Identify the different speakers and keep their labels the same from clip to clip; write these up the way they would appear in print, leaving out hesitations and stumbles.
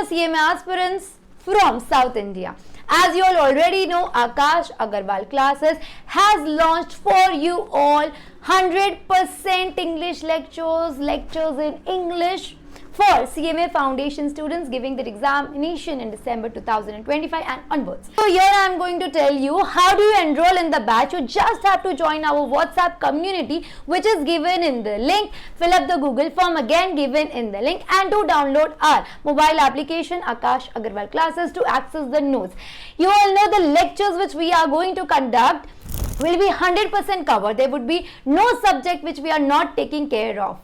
Speaker 1: CMA aspirants from South India. As you all already know, Akash Agarwal Classes has launched for you all 100% English lectures in English for CMA Foundation students giving their examination in December 2025 and onwards. So here I am going to tell you how do you enroll in the batch. You just have to join our WhatsApp community, which is given in the link. Fill up the Google form again given in the link, and to download our mobile application Akash Agarwal Classes to access the notes. You all know the lectures which we are going to conduct will be 100% covered. There would be no subject which we are not taking care of.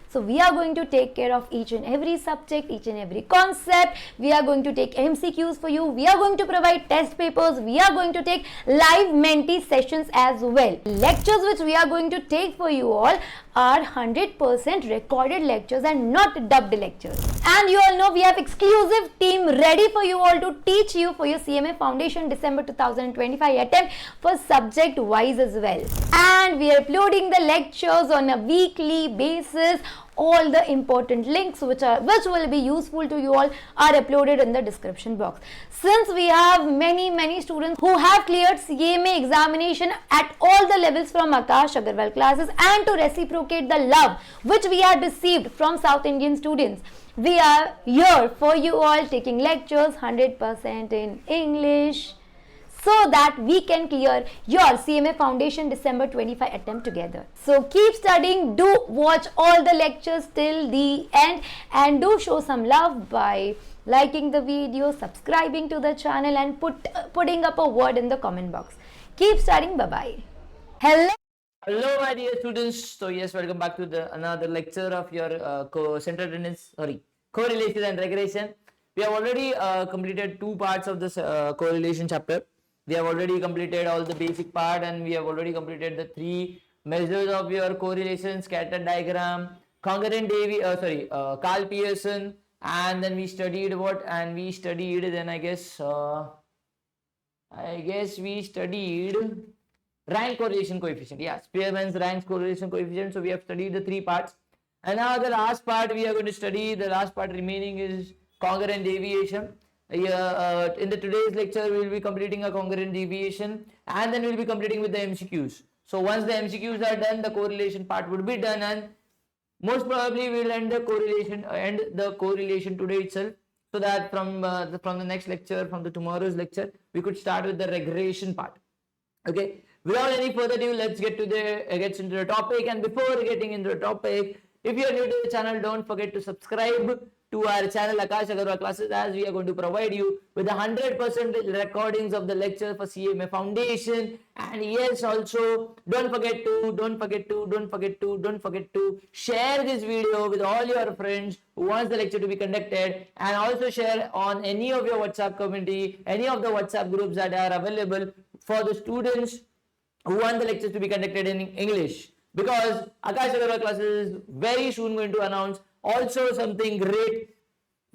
Speaker 1: So we are going to take care of each and every subject, each and every concept. We are going to take MCQs for you. We are going to provide test papers. We are going to take live mentee sessions as well. Lectures which we are going to take for you all are 100% recorded lectures and not dubbed lectures. And you all know we have exclusive team ready for you all to teach you for your CMA Foundation December 2025 attempt for subject wise as well. And we are uploading the lectures on a weekly basis. All the important links which will be useful to you all are uploaded in the description box. Since we have many students who have cleared CMA examination at all the levels from Akash Agarwal Classes, and to reciprocate the love which we have received from South Indian students, we are here for you all taking lectures 100% in English, so that we can clear your CMA Foundation December 25 attempt together. So keep studying, do watch all the lectures till the end, and do show some love by liking the video, subscribing to the channel, and putting up a word in the comment box. Keep studying. Bye-bye.
Speaker 2: Hello my dear students. So yes, welcome back to another lecture of your correlation and regression. We have already completed two parts of this correlation chapter. We have already completed all the basic part, and we have already completed the three measures of your correlation: scatter diagram, congruent Carl Pearson, and then we studied what? And we studied then I guess we studied rank correlation coefficient. Yeah, Spearman's rank correlation coefficient. So we have studied the three parts, and now the last part we are going to study. The last part remaining is congruent deviation. In today's lecture, we will be completing a congruent deviation, and then we will be completing with the MCQs. So once the MCQs are done, the correlation part would be done, and most probably we will end the correlation today itself, so that from the next lecture, from the tomorrow's lecture, we could start with the regression part. Okay. Without any further ado, let's get into the topic. And before getting into the topic, if you are new to the channel, don't forget to subscribe to our channel Akash Agarwal Classes, as we are going to provide you with 100% recordings of the lecture for CMA Foundation. And yes, also don't forget to share this video with all your friends who wants the lecture to be conducted, and also share on any of your WhatsApp community, any of the WhatsApp groups that are available for the students who want the lectures to be conducted in English, because Akash Agarwal Classes is very soon going to announce also something great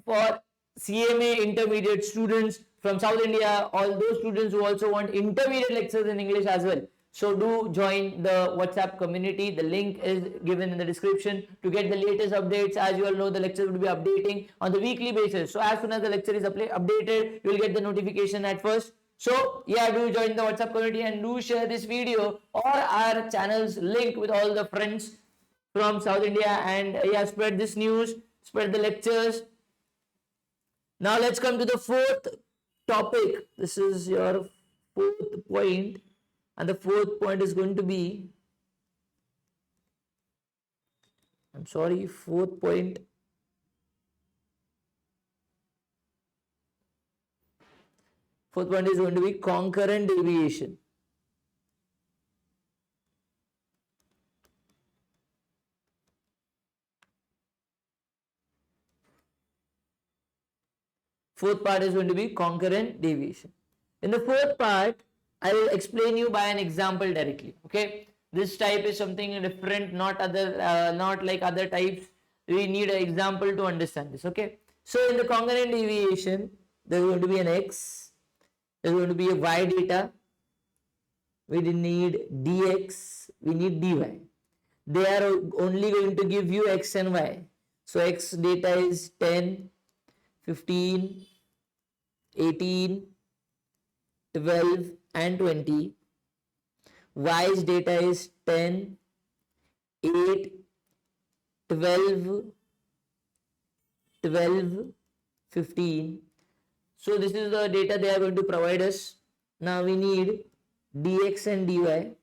Speaker 2: for CMA intermediate students from South India, all those students who also want intermediate lectures in English as well. So do join the WhatsApp community. The link is given in the description to get the latest updates. As you all know, the lecture will be updating on the weekly basis. So as soon as the lecture is updated, you will get the notification at first. So yeah, do join the WhatsApp community, and do share this video or our channel's link with all the friends from South India, and yeah, spread this news, spread the lectures. Now let's come to the fourth topic. This is your fourth point, and the fourth point is going to be, fourth point. Fourth point is going to be concurrent deviation. Fourth part is going to be concurrent deviation. In the fourth part, I will explain you by an example directly. Okay, this type is something different, not like other types. We need an example to understand this. Okay, so in the concurrent deviation, there is going to be an x, there is going to be a y data. We need dx, we need dy. They are only going to give you x and y. So x data is 10, 15, 18, 12 and 20. Y's data is 10, 8, 12, 12, 15. So this is the data they are going to provide us. Now we need dx and dy.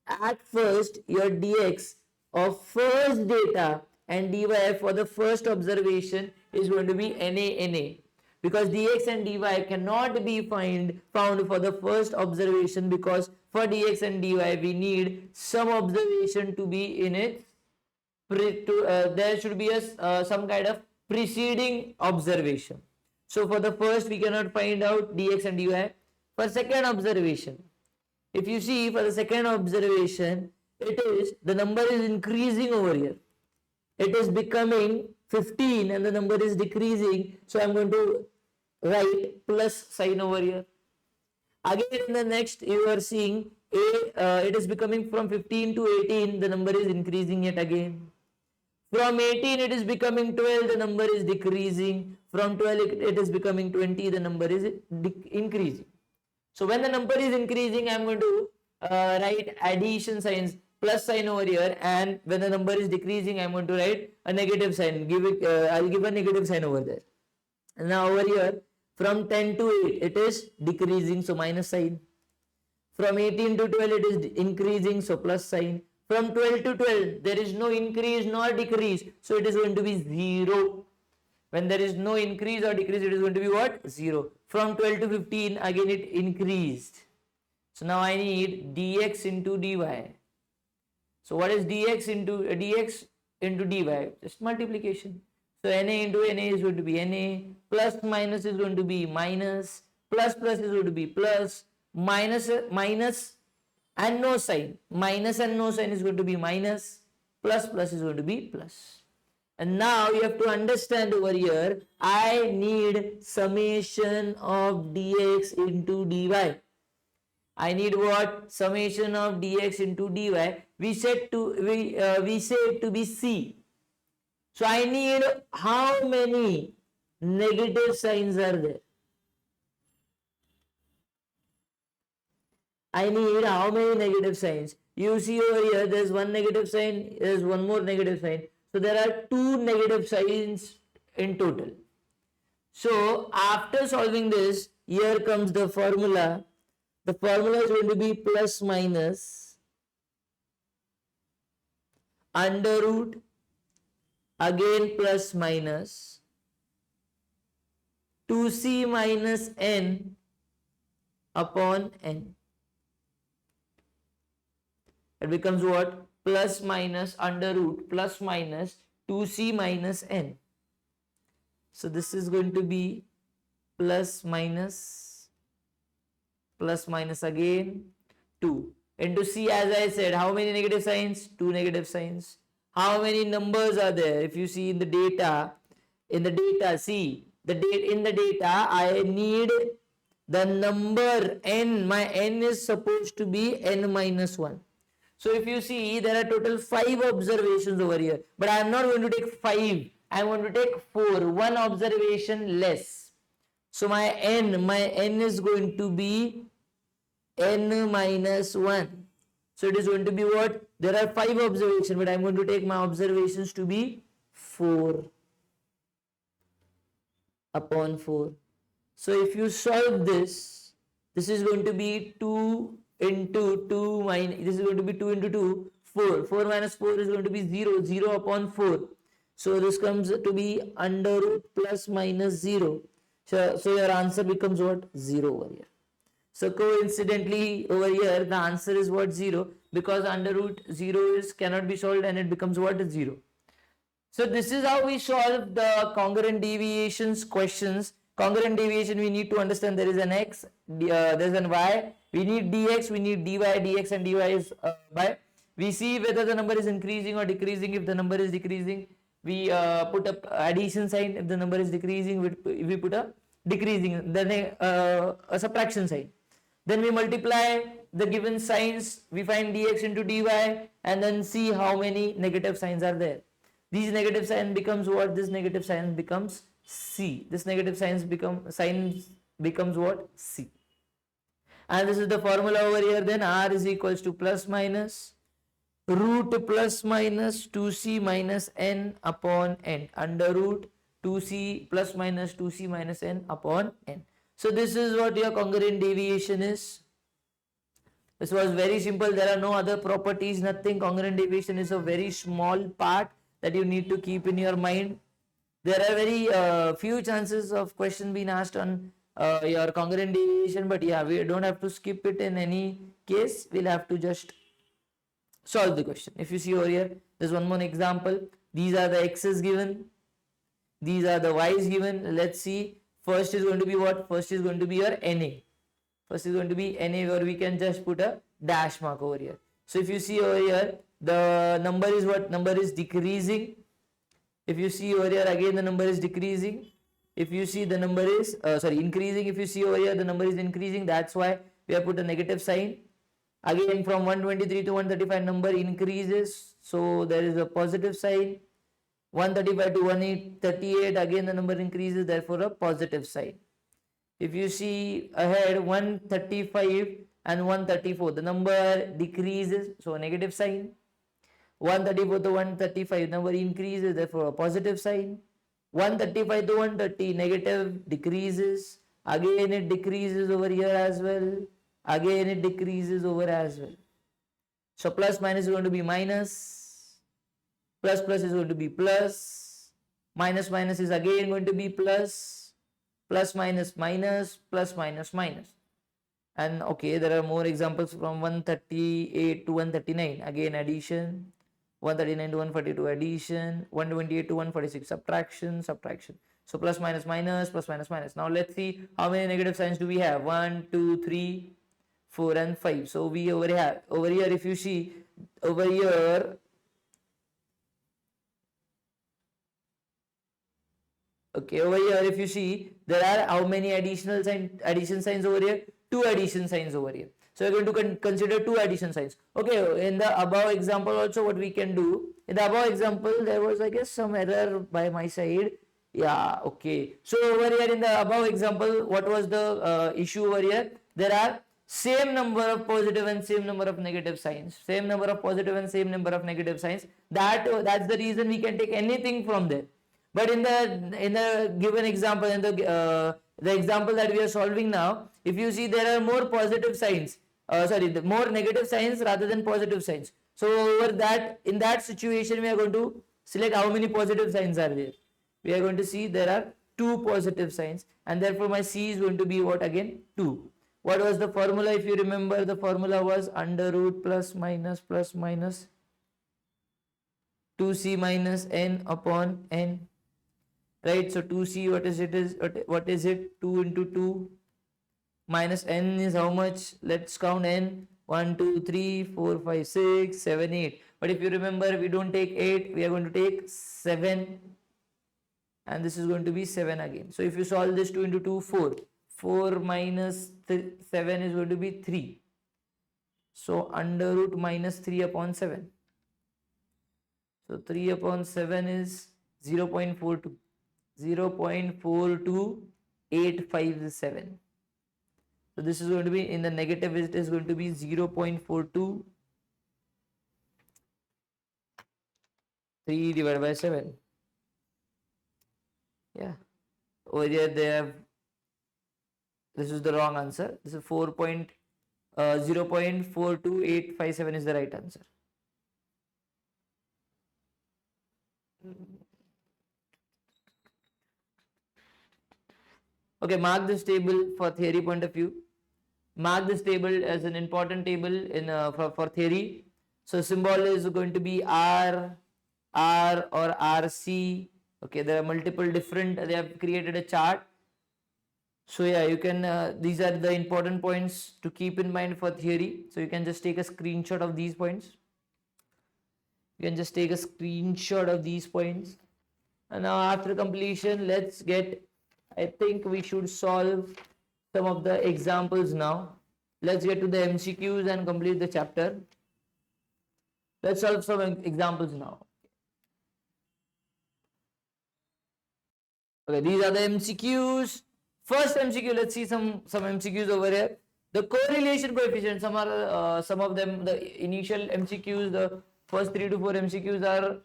Speaker 2: At first, your dx of first data and dy for the first observation is going to be NA, because dx and dy cannot be found for the first observation, because for dx and dy we need some observation to be in it. There should be some kind of preceding observation. So for the first we cannot find out dx and dy. For second observation, if you see for the second observation, it is the number is increasing over here. It is becoming 15 and the number is decreasing. So I am going to write plus sign over here. Again in the next you are seeing it is becoming from 15 to 18, the number is increasing yet again. From 18 it is becoming 12, the number is decreasing. From 12 it is becoming 20, the number is increasing. So when the number is increasing, I am going to write addition signs, plus sign over here, and when the number is decreasing, I am going to write a negative sign. I'll give a negative sign over there. And now over here, from 10 to 8, it is decreasing, so minus sign. From 18 to 12, it is increasing, so plus sign. From 12 to 12, there is no increase nor decrease, so it is going to be 0. When there is no increase or decrease, it is going to be what? 0. From 12 to 15, again it increased. So now I need dx into dy. So what is dx into dy? Just multiplication. So na into na is going to be na, plus minus is going to be minus, plus plus is going to be plus, minus and no sign. Minus and no sign is going to be minus, plus plus is going to be plus. And now you have to understand over here, I need summation of dx into dy. I need what? Summation of dx into dy. We say it to be c. So I need how many negative signs are there? I need how many negative signs? You see over here, there's one negative sign, there's one more negative sign. So there are two negative signs in total. So after solving this, here comes the formula. The formula is going to be plus minus under root, again plus minus 2c minus n upon n. It becomes what? Plus minus under root plus minus 2c minus n. So this is going to be plus minus again 2 into c. As I said, how many negative signs? 2 negative signs. How many numbers are there? If you see in the data, see in the data I need the number n. My n is supposed to be n minus 1. So if you see, there are total 5 observations over here, but I am not going to take 5, I am going to take 4, one observation less. So my n is going to be n minus 1. So it is going to be what? There are 5 observations, but I am going to take my observations to be 4 upon 4. So if you solve this, this is going to be 2 into 2 minus, this is going to be 2 into 2, 4. 4 minus 4 is going to be 0, 0 upon 4. So this comes to be under root plus minus 0. So your answer becomes what? 0 over here. So coincidentally over here the answer is what? 0, because under root 0 cannot be solved and it becomes what? 0. So this is how we solve the congruent deviations questions. Congruent deviation, we need to understand there is an x, there is an y. We need dx, we need dy, dx and dy is by. We see whether the number is increasing or decreasing. If the number is decreasing, we put a addition sign. If the number is decreasing, we put a decreasing, then a subtraction sign. Then we multiply the given signs, we find dx into dy and then see how many negative signs are there. These negative sign becomes what? This negative sign becomes C. This negative sign becomes what? C. And this is the formula over here. Then R is equals to plus minus root plus minus 2c minus n upon n, under root 2c plus minus 2c minus n upon n. So this is what your congruent deviation is. This was very simple. There are no other properties, nothing. Congruent deviation is a very small part that you need to keep in your mind. There are very few chances of question being asked on your congruent deviation, but yeah, we don't have to skip it in any case. We'll have to just solve the question. If you see over here, there's one more example. These are the x's given. These are the y's given. Let's see. First is going to be what? First is going to be your NA. First is going to be NA, where we can just put a dash mark over here. So if you see over here, the number is what? Number is decreasing. If you see over here, again the number is decreasing. If you see the number is increasing. If you see over here, the number is increasing. That's why we have put a negative sign. Again, from 123 to 135, number increases, so there is a positive sign. 135 to 138, again the number increases, therefore a positive sign. If you see ahead, 135 and 134, the number decreases, so a negative sign. 134 to 135, number increases, therefore a positive sign. 135 to 130, negative, decreases. Again it decreases over here as well. Again it decreases over as well. So plus minus is going to be minus. Plus plus is going to be plus. Minus minus is again going to be plus. Plus minus minus. Plus minus minus. And okay, there are more examples from 138 to 139. Again addition. 139 to 142 addition. 128 to 146 subtraction. Subtraction. So plus minus minus. Plus minus minus. Now let's see how many negative signs do we have. 1, 2, 3, 4 and 5. So we over here if you see over here, okay, over here if you see, there are how many addition signs over here? 2 addition signs over here. So we're going to consider 2 addition signs. Okay, in the above example also, what we can do, in the above example there was, I guess, some error by my side. Yeah, okay. So over here in the above example, what was the issue over here? There are same number of positive and same number of negative signs. Same number of positive and same number of negative signs. That's the reason we can take anything from there. But in the given example, in the example that we are solving now, if you see, there are more positive signs. More negative signs rather than positive signs. So over that, in that situation, we are going to select how many positive signs are there. We are going to see there are 2 positive signs, and therefore my C is going to be what again? 2. What was the formula? If you remember, the formula was under root plus minus 2c minus n upon n. Right? So 2c, what is it? 2 into 2 minus n is how much? Let's count n. 1, 2, 3, 4, 5, 6, 7, 8. But if you remember, we don't take 8, we are going to take 7. And this is going to be 7 again. So if you solve this, 2 into 2, 4. 4 minus 7 is going to be 3. So under root minus 3 upon 7. So 3 upon 7 is 0.42. 0.42857. So this is going to be in the negative, it is going to be 0.42. 3 divided by 7. Yeah. Over here they have, this is the wrong answer. This is 0.42857 is the right answer. Okay, mark this table for theory point of view. Mark this table as an important table in for theory. So symbol is going to be R or RC. Okay, there are multiple different, they have created a chart. So yeah, you can, these are the important points to keep in mind for theory. So you can just take a screenshot of these points. You can just take a screenshot of these points. And now after completion, let's get, I think we should solve some of the examples now. Let's get to the MCQs and complete the chapter. Let's solve some examples now. Okay, these are the MCQs. First MCQ, let's see some MCQs over here. The correlation coefficient, some of them, the initial MCQs, the first 3 to 4 MCQs are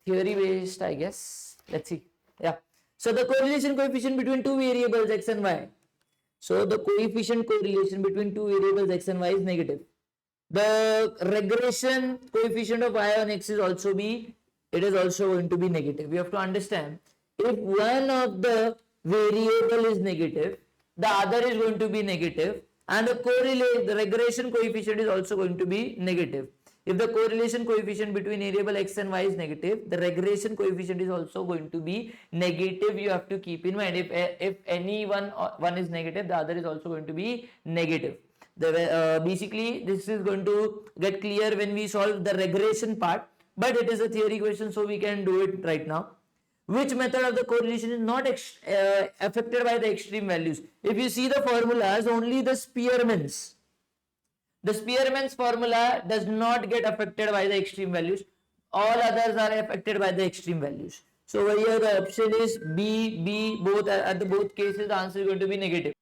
Speaker 2: theory based, I guess. Let's see. Yeah. So the correlation coefficient between two variables x and y. So the coefficient correlation between two variables x and y is negative. The regression coefficient of y on x is also it is also going to be negative. You have to understand, if one of the variable is negative, the other is going to be negative, and the regression coefficient is also going to be negative. If the correlation coefficient between variable x and y is negative, the regression coefficient is also going to be negative. You have to keep in mind, if any one is negative, the other is also going to be negative. Basically, this is going to get clear when we solve the regression part, but it is a theory question, so we can do it right now. Which method of the correlation is not affected by the extreme values? If you see the formulas, only the Spearman's formula does not get affected by the extreme values. All others are affected by the extreme values. So over here the option is B, both at the both cases the answer is going to be negative.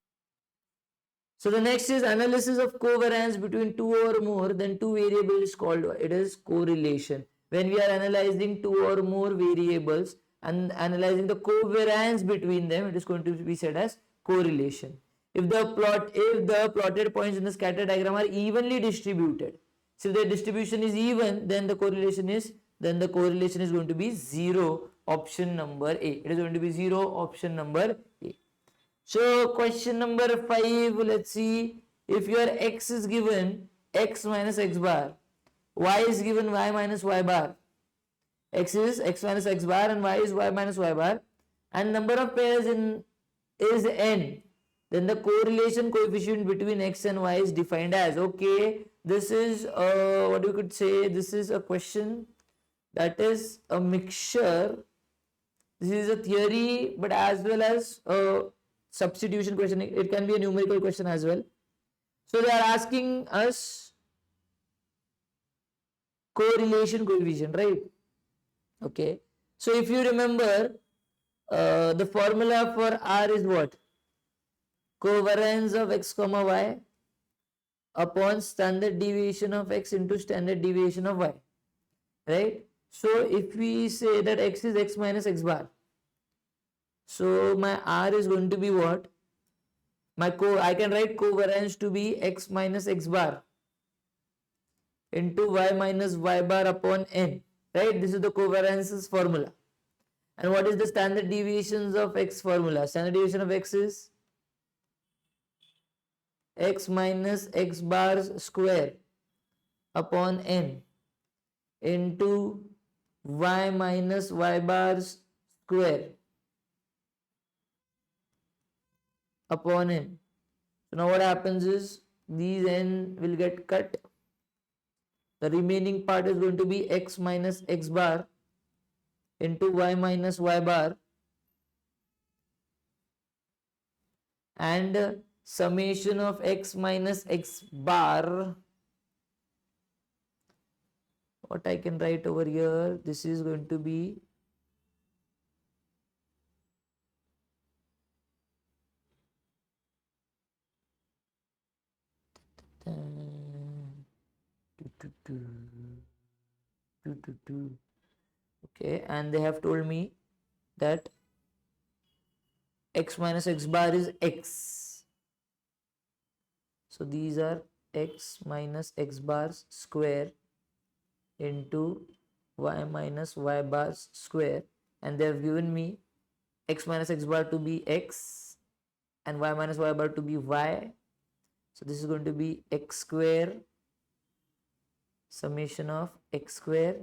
Speaker 2: So the next is analysis of covariance between two or more than two variables called, it is correlation. When we are analyzing two or more variables and analyzing the covariance between them, it is going to be said as correlation. If the plotted points in the scatter diagram are evenly distributed, so if the distribution is even, then the correlation is going to be 0, option number A. It is going to be 0, option number A. So question number 5, let's see. If your x is given x minus x bar, y is given y minus y bar. X is x minus x bar and y is y minus y bar, and number of pairs is n. Then the correlation coefficient between x and y is defined as, okay, this is what you could say, this is a question that is a mixture. This is a theory but as well as a substitution question. It can be a numerical question as well. So they are asking us correlation coefficient, right? Okay, so if you remember, the formula for R is what? Covariance of x comma y upon standard deviation of x into standard deviation of y, right? So if we say that x is x minus x bar, so my R is going to be what? I can write covariance to be x minus x bar into y minus y bar upon n, right? This is the covariances formula. And what is the standard deviations of x formula? Standard deviation of x is x minus x bars square upon n into y minus y bars square upon n. So now what happens is these n will get cut. The remaining part is going to be x minus x bar into y minus y bar and summation of x minus x bar. What I can write over here, this is going to be okay, and they have told me that x minus x bar is x. So these are x minus x bars square into y minus y bars square, and they have given me x minus x bar to be x and y minus y bar to be y. So this is going to be x square summation of x square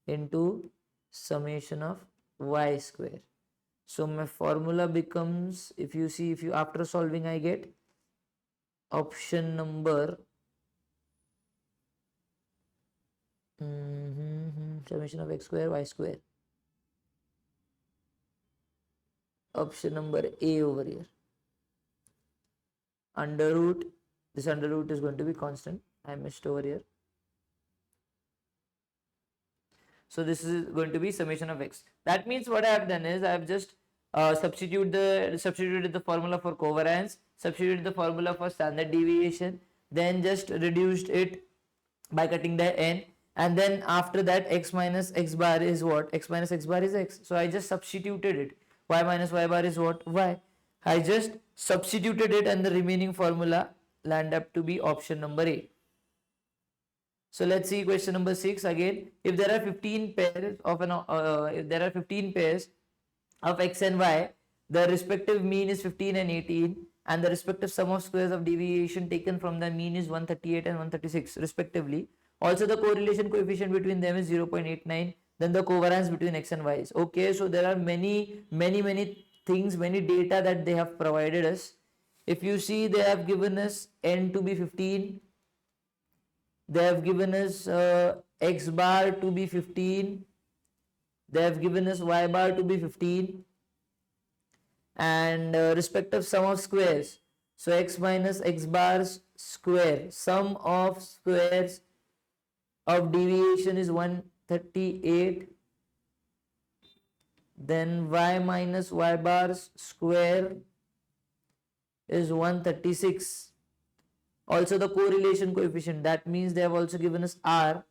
Speaker 2: into summation of y square. So my formula becomes, if you after solving, I get option number summation of x square y square, option number A over here. Under root, this under root is going to be constant. I missed over here. So this is going to be summation of x. That means what I have done is I have just substituted the formula for covariance, substituted the formula for standard deviation, then just reduced it by cutting the n, and then after that x minus x bar is what? X minus x bar is x. So I just substituted it. Y minus y bar is what? Y. I just substituted it, and the remaining formula land up to be option number A. So let's see question number 6 again. If there are 15 pairs of of x and y, the respective mean is 15 and 18, and the respective sum of squares of deviation taken from the mean is 138 and 136 respectively. Also the correlation coefficient between them is 0.89. Then the covariance between x and y is okay. So there are many things, many data that they have provided us. If you see, they have given us n to be 15, they have given us x bar to be 15, they have given us y bar to be 15, and respective sum of squares. So x minus x bars square, sum of squares of deviation is 138, then y minus y bars square is 136. Also the correlation coefficient, that means they have also given us r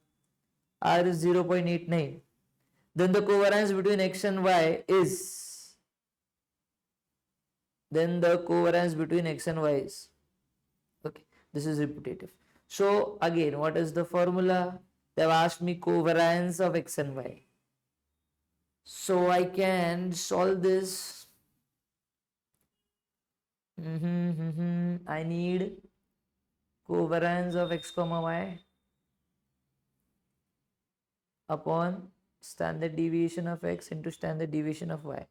Speaker 2: is 0.89. Then the covariance between x and y is, okay, this is repetitive. So again, what is the formula? They have asked me covariance of x and y. So I can solve this. I need covariance of x comma y upon standard deviation of x into standard deviation of y.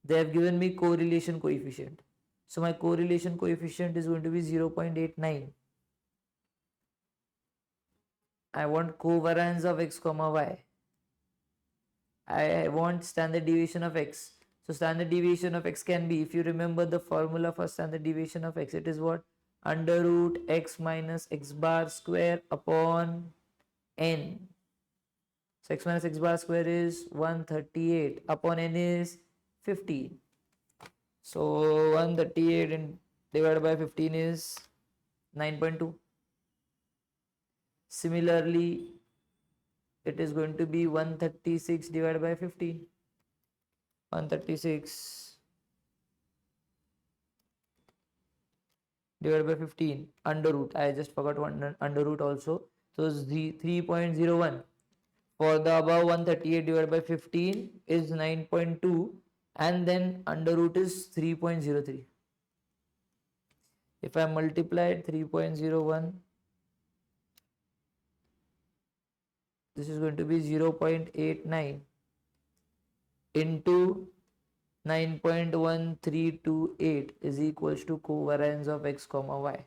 Speaker 2: They have given me correlation coefficient. So my correlation coefficient is going to be 0.89. I want covariance of x comma y. I want standard deviation of x. So standard deviation of x can be, if you remember the formula for standard deviation of x, it is what? Under root x minus x bar square upon n. So x minus x bar square is 138 upon n is 15. So 138 divided by 15 is 9.2. Similarly, it is going to be 136 divided by 15. 136 divided by 15 under root. I just forgot one under root also. So 3.01. For the above 138 divided by 15 is 9.2, and then under root is 3.03. If I multiply 3.01, this is going to be 0.89 into 9.1328 is equals to covariance of x comma y.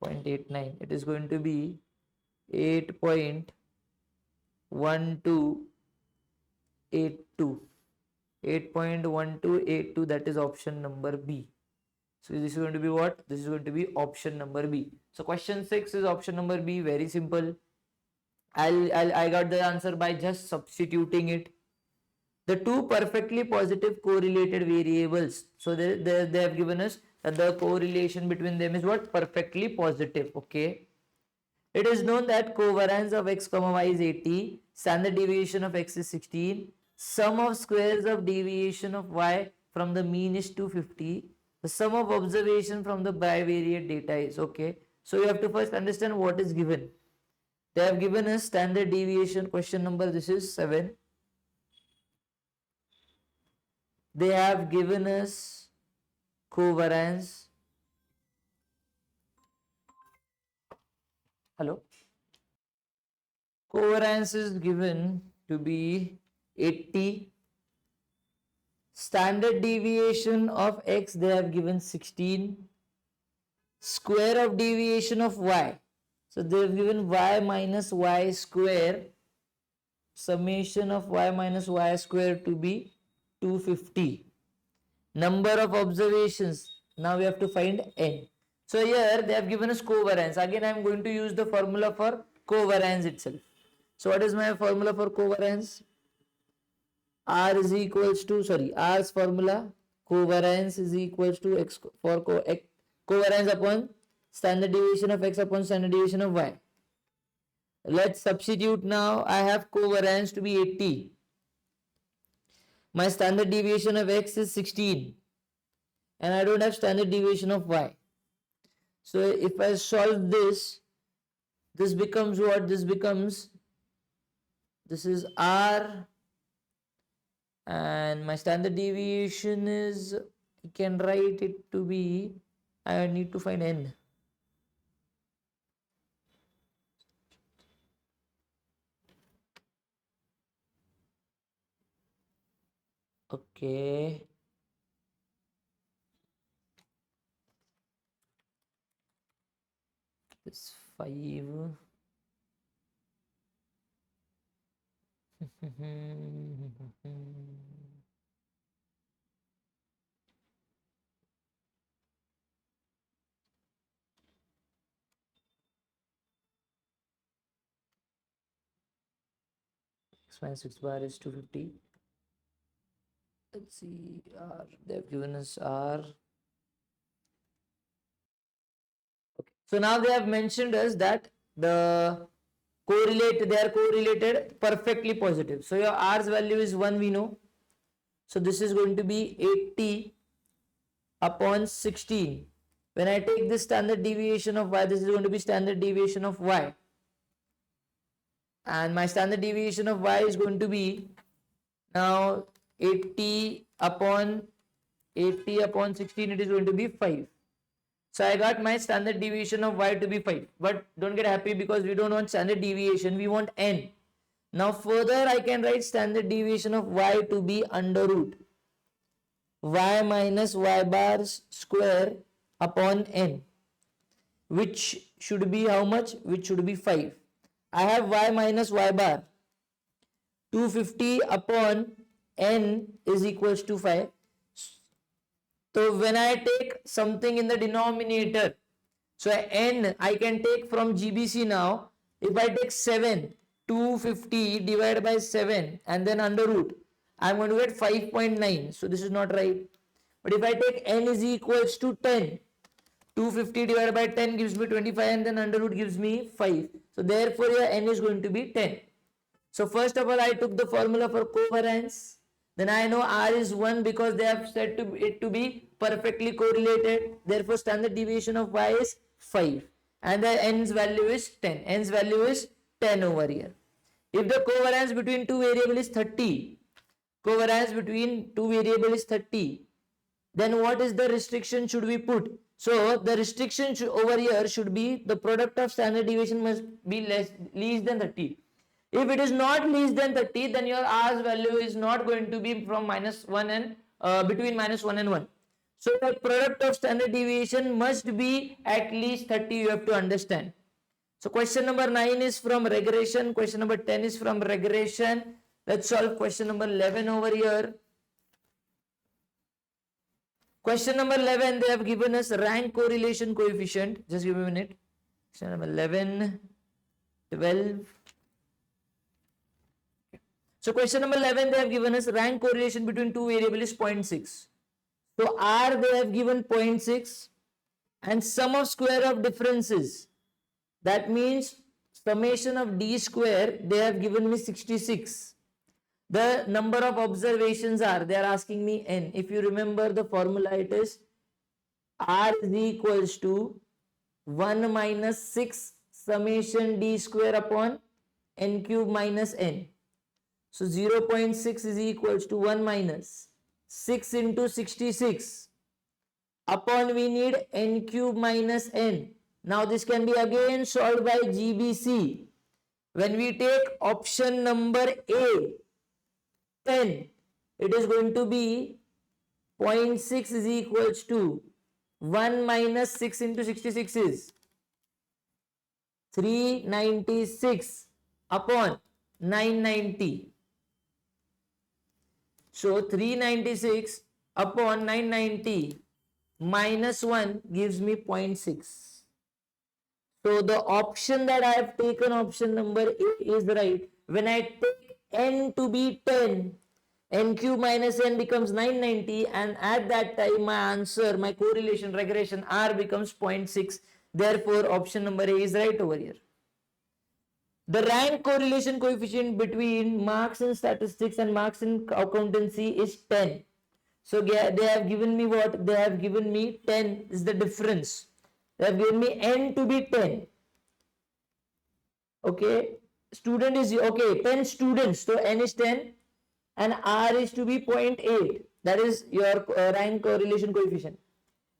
Speaker 2: 0.89. It is going to be 8.1282. 8.1282, that is option number B. So this is going to be what? This is going to be option number B. So question 6 is option number B. Very simple. I got the answer by just substituting it. The two perfectly positive correlated variables. So they have given us that the correlation between them is what? Perfectly positive. Okay. It is known that covariance of x comma y is 80, standard deviation of x is 16, sum of squares of deviation of y from the mean is 250, the sum of observation from the bivariate data is okay. So you have to first understand what is given. They have given us standard deviation, question number, this is 7. They have given us covariance. Hello. Covariance is given to be 80. Standard deviation of x they have given 16. Square of deviation of y. So they have given y minus y square. Summation of y minus y square to be 250. Number of observations. Now we have to find n. So here they have given us covariance. Again I am going to use the formula for covariance itself. So what is my formula for covariance? R is equals to, R's formula, covariance is equals to x for covariance upon standard deviation of x upon standard deviation of y. Let's substitute now. I have covariance to be 80. My standard deviation of x is 16. And I don't have standard deviation of y. So if I solve this, this becomes what? This is R, and my standard deviation is, I can write it to be, I need to find n. Okay. It's 5. X minus 6 bar is 250. Let's see, R, they have given us R. Okay. So now they have mentioned us that they are correlated perfectly positive. So your R's value is 1, we know. So this is going to be 80 upon 16. When I take this standard deviation of y, this is going to be standard deviation of y. And my standard deviation of y is going to be now 80 upon 16, it is going to be 5. So I got my standard deviation of y to be 5. But don't get happy, because we don't want standard deviation, we want n. Now further I can write standard deviation of y to be under root y minus y bar square upon n, which should be how much? Which should be 5. I have y minus y bar, 250 upon n is equals to 5. So when I take something in the denominator, so n I can take from GBC now. If I take 7, 250 divided by 7 and then under root, I'm going to get 5.9. So this is not right. But if I take n is equals to 10, 250 divided by 10 gives me 25 and then under root gives me 5. So therefore your n is going to be 10. So first of all I took the formula for covariance. Then I know R is 1 because they have said it to be perfectly correlated. Therefore standard deviation of y is 5. And the n's value is 10. N's value is 10 over here. If the covariance between two variables is 30, then what is the restriction should we put? So the restriction over here should be the product of standard deviation must be less than 30. If it is not less than 30, then your R's value is not going to be from minus 1 and between minus 1 and 1. So the product of standard deviation must be at least 30, you have to understand. So question number 9 is from regression. Question number 10 is from regression. Let's solve question number 11 over here. Question number 11, they have given us rank correlation coefficient. Just give me a minute. Question number 11, 12. So question number 11, they have given us rank correlation between two variables is 0.6. So R they have given 0.6 and sum of square of differences. That means summation of D square, they have given me 66. The number of observations are, they are asking me n. If you remember the formula, it is R is equals to 1 minus 6 summation D square upon n cube minus n. So 0.6 is equals to 1 minus 6 into 66 upon we need n cube minus n. Now this can be again solved by GBC. When we take option number A, 10, it is going to be 0.6 is equals to 1 minus 6 into 66 is 396 upon 990. So 396 upon 990 minus 1 gives me 0.6. So the option that I have taken, option number A, is right. When I take n to be 10, n cube minus n becomes 990, and at that time my answer, my correlation regression R becomes 0.6. Therefore, option number A is right over here. The rank correlation coefficient between marks in statistics and marks in accountancy is 10. So they have given me what? They have given me 10 is the difference. They have given me n to be 10. Okay, student is, okay, 10 students, so n is 10 and R is to be 0.8. That is your rank correlation coefficient.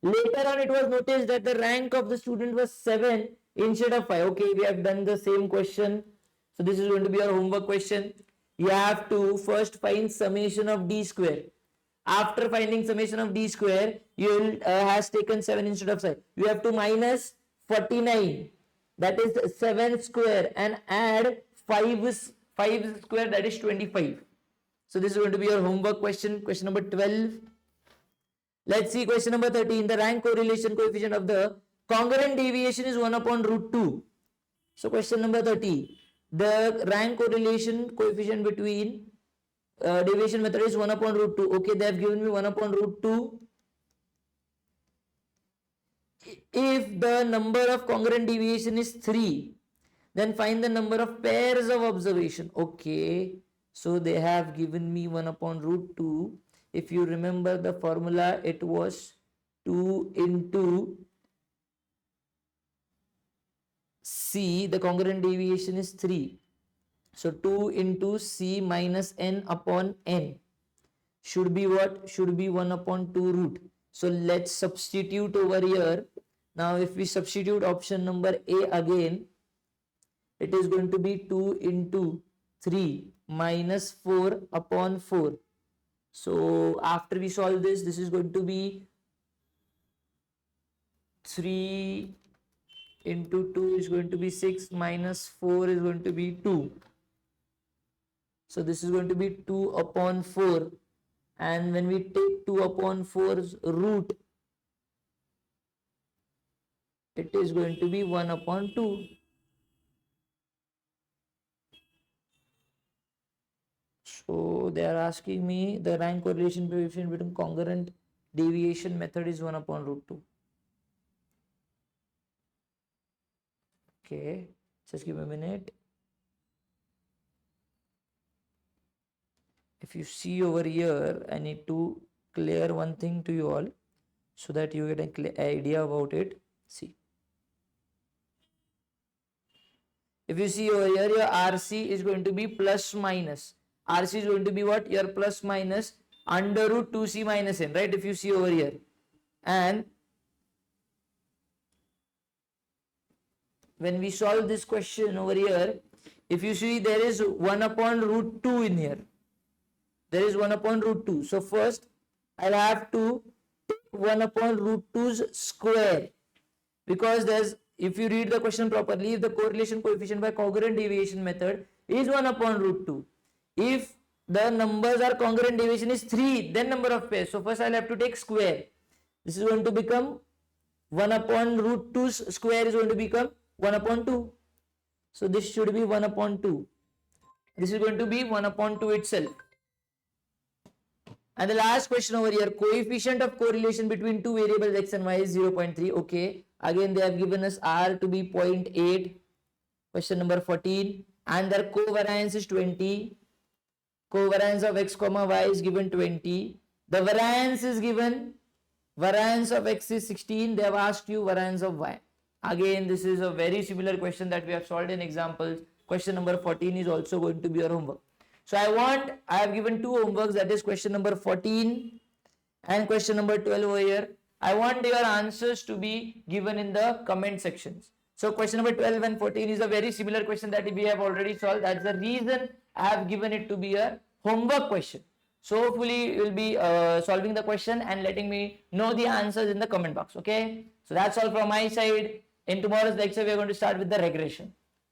Speaker 2: Later on, it was noticed that the rank of the student was 7 instead of 5. Okay, we have done the same question. So this is going to be our homework question. You have to first find summation of d square. After finding summation of d square, you will has taken 7 instead of 5. You have to minus 49. That is 7 square, and add 5 square, that is 25. So this is going to be your homework question, question number 12. Let's see question number 13. The rank correlation coefficient of the congruent deviation is 1 upon root 2. So question number 30. The rank correlation coefficient between deviation method is 1 upon root 2. Okay, they have given me 1 upon root 2. If the number of congruent deviation is 3, then find the number of pairs of observation. Okay, so they have given me 1 upon root 2. If you remember the formula, it was 2 into C. The congruent deviation is 3. So 2 into C minus n upon n should be what? Should be 1 upon 2 root. So let's substitute over here. Now if we substitute option number A again, it is going to be 2 into 3 minus 4 upon 4. So after we solve this, this is going to be 3 into 2 is going to be 6 minus 4 is going to be 2. So this is going to be 2 upon 4. And when we take 2 upon 4's root, it is going to be 1 upon 2. So they are asking me the rank correlation coefficient between congruent deviation method is 1 upon root 2. Okay, just give me a minute. If you see over here, I need to clear one thing to you all so that you get an idea about it. See. If you see over here, your RC is going to be plus minus. RC is going to be what? Your plus minus under root 2C minus n, right? If you see over here. And when we solve this question over here, if you see, there is 1 upon root 2 in here. There is 1 upon root 2. So first, I'll have to take 1 upon root 2's square. Because there's, if you read the question properly, if the correlation coefficient by congruent deviation method is 1 upon root 2. If the numbers are congruent deviation is 3, then number of pairs. So first I'll have to take square. This is going to become 1 upon root 2's square is going to become 1 upon 2. So this should be 1 upon 2. This is going to be 1 upon 2 itself. And the last question over here, coefficient of correlation between two variables x and y is 0.3. Okay, again they have given us R to be 0.8. Question number 14. And their covariance is 20. Covariance of x comma y is given 20. The variance is given. Variance of x is 16. They have asked you variance of y. Again, this is a very similar question that we have solved in examples. Question number 14 is also going to be your homework. So I have given two homeworks, that is question number 14 and question number 12 over here. I want your answers to be given in the comment sections. So question number 12 and 14 is a very similar question that we have already solved. That's the reason I have given it to be a homework question. So hopefully you will be solving the question and letting me know the answers in the comment box. Okay. So that's all from my side. In tomorrow's lecture, we are going to start with the regression.